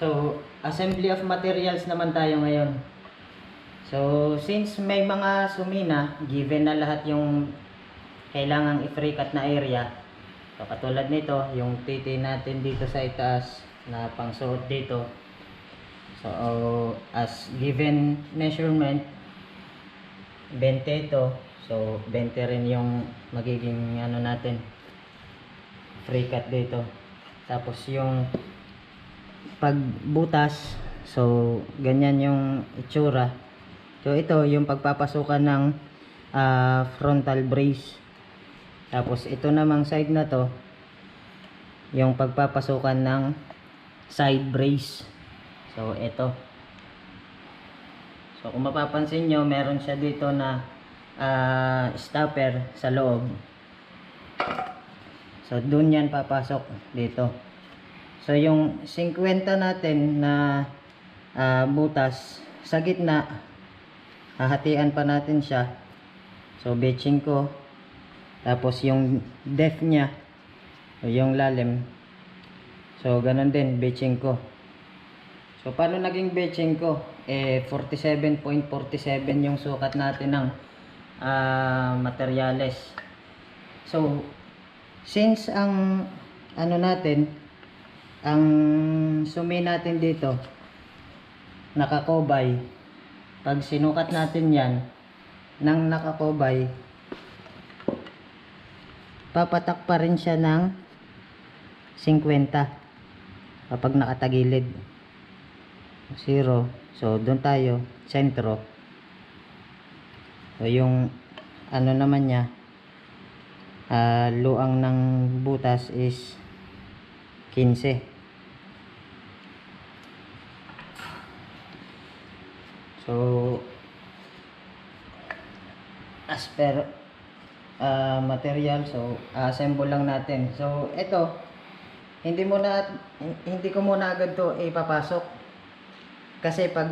So, assembly of materials naman tayo ngayon. So, since may mga sumina, given na lahat yung kailangang i-freecut na area. So, katulad nito, yung titi natin dito sa itaas na pangsuot dito. So, as given measurement, 20 ito. So, 20 rin yung magiging ano natin, freecut dito. Tapos yung pagbutas, so ganyan yung itsura. So ito yung pagpapasukan ng frontal brace. Tapos ito namang side na to yung pagpapasukan ng side brace. So ito, so kung mapapansin nyo, meron siya dito na stopper sa loob. So dun yan papasok dito. So yung 50 natin na butas sa gitna, hahatian pa natin siya. So batching ko. Tapos yung depth niya, o yung lalim, so ganun din batching ko. So paano naging batching ko? 47.47 yung sukat natin ng materyales. So since ang ano natin, ang sumi natin dito nakakobay, pag sinukat natin yan ng nakakobay, papatak pa rin siya ng 50 kapag nakatagilid 0. So doon tayo sentro. So yung ano naman niya, luang ng butas is 15. So as per material, so assemble lang natin. So ito, hindi ko muna agad to ipapasok, kasi pag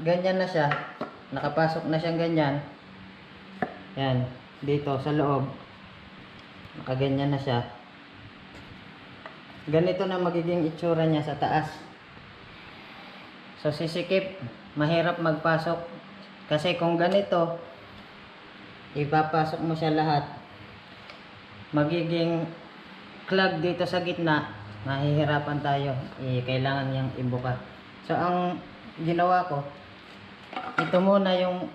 ganyan na siya, nakapasok na siyang ganyan, yan dito sa loob, nakaganyan na siya, ganito na magiging itsura niya sa taas. So sisikip, mahirap magpasok, kasi kung ganito ipapasok mo siya lahat, magiging clog dito sa gitna, mahihirapan tayo, kailangan niyang ibuka. So ang ginawa ko, ito muna yung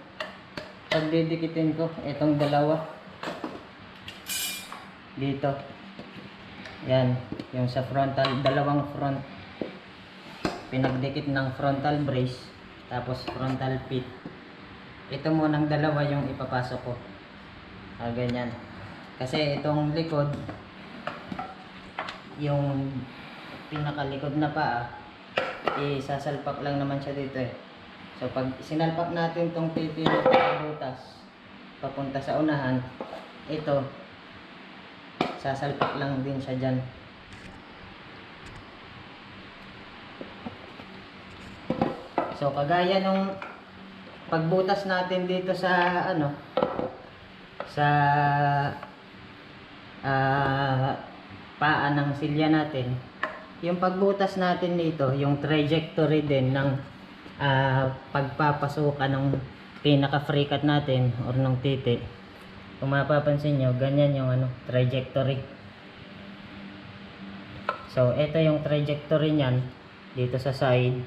pagdidikitin ko, itong dalawa dito, yan yung sa frontal, dalawang front, pinagdikit ng frontal brace, tapos frontal pit. Ito munang dalawa yung ipapasok ko, ganyan, kasi itong likod, yung pinakalikod na paa, isasalpak lang naman siya dito eh. So pag sinalpak natin tong titi na butas papunta sa unahan, ito sasalpak lang din siya dyan. So kagaya nung pagbutas natin dito sa ano, sa paa ng silya natin, yung pagbutas natin dito, yung trajectory din ng pagpapasukan ng pinaka freecut natin or ng titi, kung mapapansin nyo, ganyan yung ano, trajectory. So ito yung trajectory nyan dito sa side,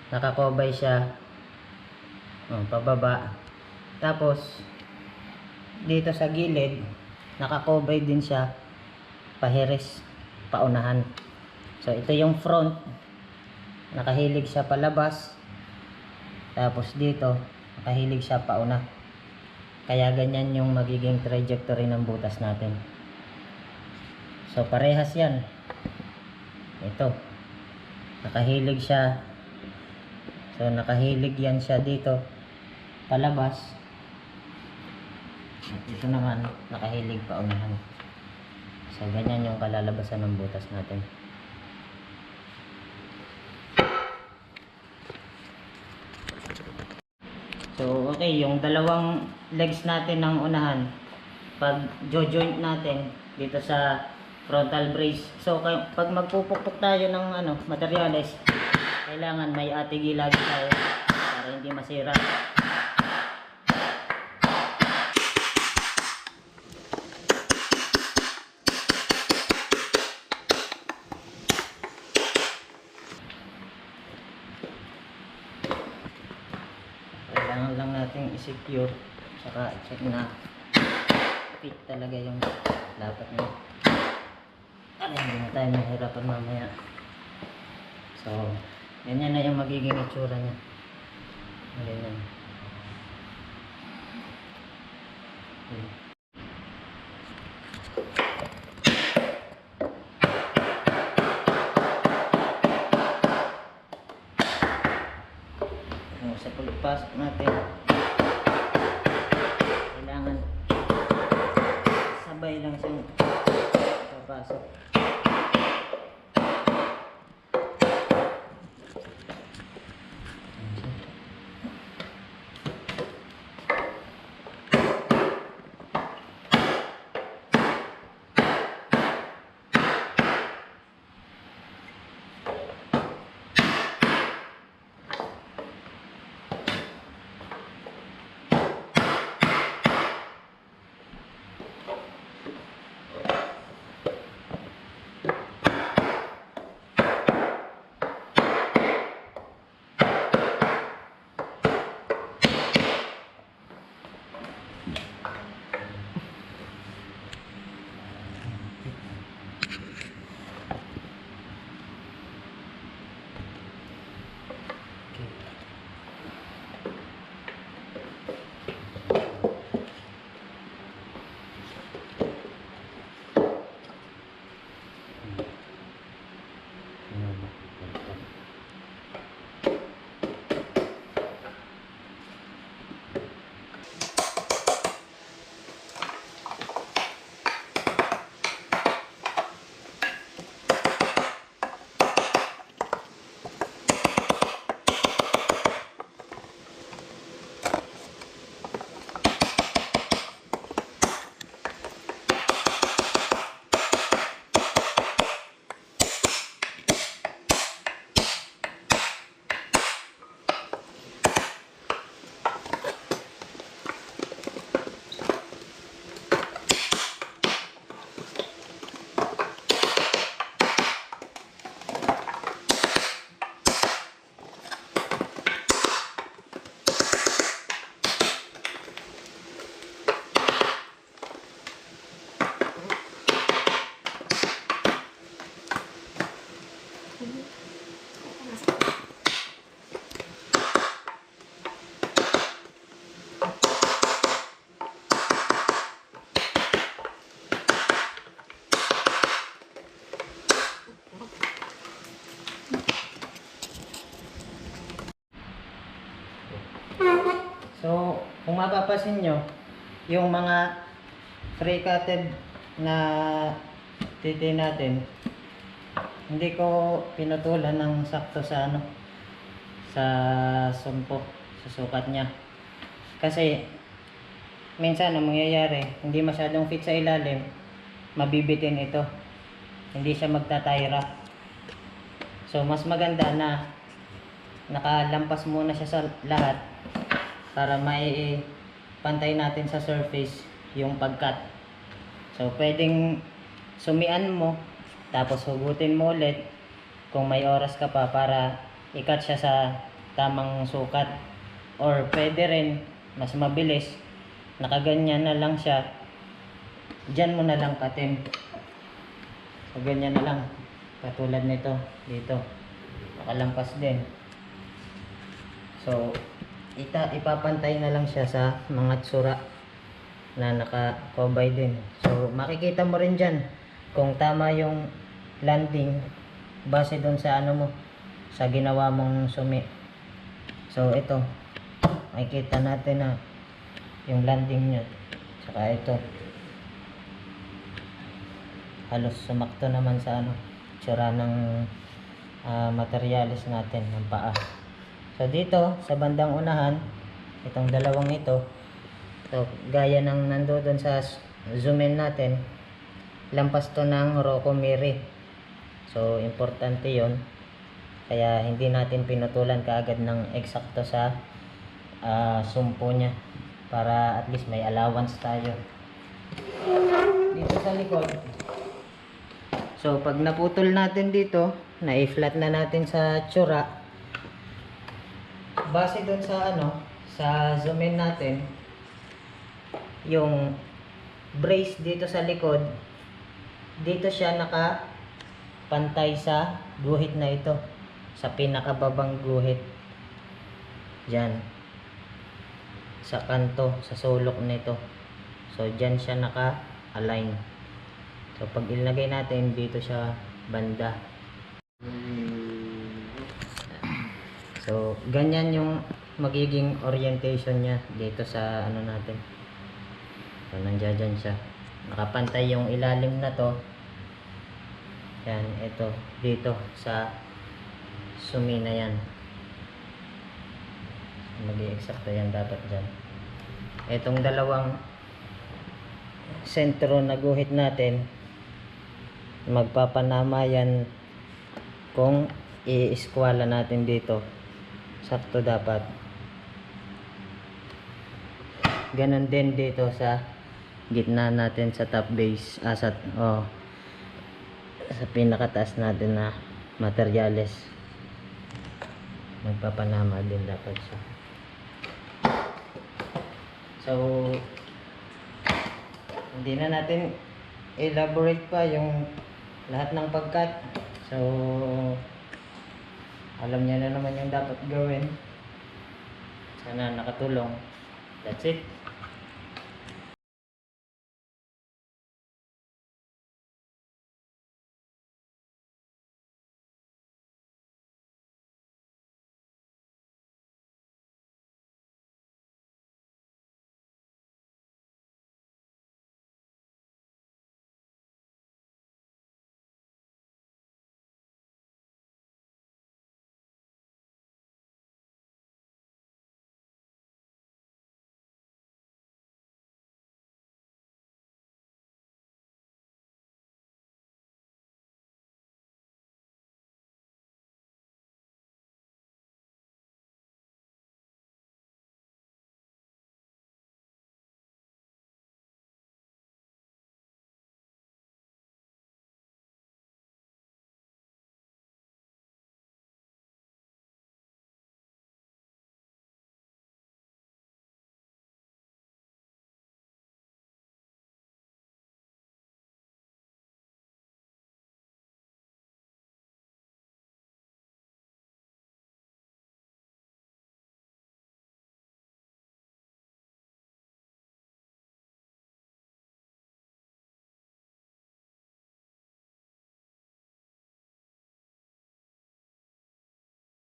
nakakobay siya pababa, tapos dito sa gilid nakakobay din siya pahiris, paunahan. So ito yung front, nakahilig siya palabas, tapos dito nakahilig siya pauna, kaya ganyan yung magiging trajectory ng butas natin. So parehas yan, ito nakahilig siya, so nakahilig yan siya dito palabas, at ito naman nakahilig paunahan. So ganyan yung kalalabasan ng butas natin. So okay, yung dalawang legs natin ng unahan, pag jo-joint natin dito sa frontal brace. So pag magpupukpok tayo ng materyales, kailangan may atigi lagi tayo para hindi masira. Kailangan lang natin i-secure saka check na fit talaga yung lapat niya. Hindi na tayo mahirapan mamaya. So, ganyan na yung magiging itsura niya. Ganyan. Sa pagpasok natin, kailangan sabay lang siyang papasok. So, kung mapapansin nyo, yung mga free-cutted na titi natin, hindi ko pinutulan ng sakto sa sa sumpo, sa sukat niya. Kasi, minsan ang mangyayari, hindi masyadong fit sa ilalim, mabibitin ito. Hindi siya magtatayra. So, mas maganda na nakalampas muna siya sa lahat para may pantay natin sa surface yung pagkat. So pwedeng sumian mo tapos hugutin mo ulit kung may oras ka pa para i-cut siya sa tamang sukat, or pwede rin mas mabilis, nakaganyan na lang siya, dyan mo na lang katin. So ganyan na lang, katulad nito dito, nakalampas din. So ipapantay na lang siya sa mga tsura na naka-combine din. So makikita mo rin dyan kung tama yung landing base doon sa mo, sa ginawa mong sumi. So ito, makikita natin na yung landing niya, saka ito halos sumakto naman sa tsura ng materyales natin ng paa. So dito sa bandang unahan, itong dalawang ito, gaya ng nandoon sa zoom in natin, lampas to ng Rocco Miri. So importante yon, kaya hindi natin pinutulan kaagad ng eksakto sa sumpo niya, para at least may allowance tayo dito sa likod. So pag naputol natin dito, na-flat na natin sa tsura, base dun sa sa zoom in natin, yung brace dito sa likod, dito siya nakapantay sa guhit na ito, sa pinakababang guhit dyan sa kanto, sa sulok nito. So dyan siya naka-align. So pag ilagay natin dito siya banda. So ganyan yung magiging orientation niya dito sa natin. So nandiyan dyan siya, nakapantay yung ilalim na to. Yan, ito dito sa sumina yan, mag-i-eksakto yan dapat dyan. Itong dalawang sentro na guhit natin, magpapanama yan kung i-eskwala natin dito. Sakto dapat. Ganon din dito sa gitna natin sa top base, sa pinakataas natin na materyales, magpapanama din dapat siya. So hindi na natin elaborate pa yung lahat ng pagkat. So alam niya na naman yung dapat gawin. Sana nakatulong. That's it.